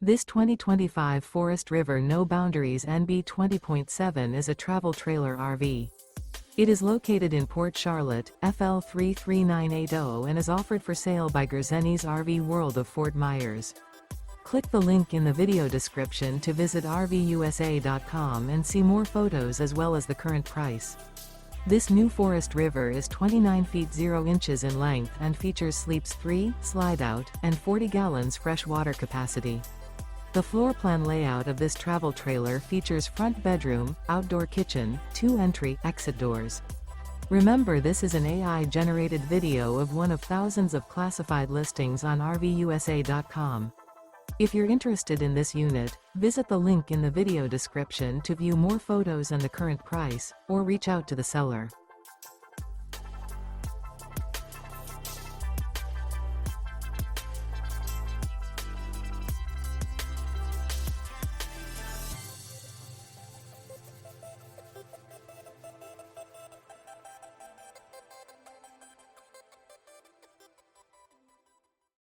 This 2025 Forest River No Boundaries NB 20.7 is a travel trailer RV. It is located in Port Charlotte, FL 33980 and is offered for sale by Gerzeny's RV World of Fort Myers. Click the link in the video description to visit RVUSA.com and see more photos as well as the current price. This new Forest River is 29 feet 0 inches in length and features sleeps 3, Slideout, and 40 gallons fresh water capacity. The floor plan layout of this travel trailer features front bedroom, outdoor kitchen, 2 entry/exit doors. Remember, this is an AI-generated video of one of thousands of classified listings on RVUSA.com. If you're interested in this unit, visit the link in the video description to view more photos and the current price, or reach out to the seller.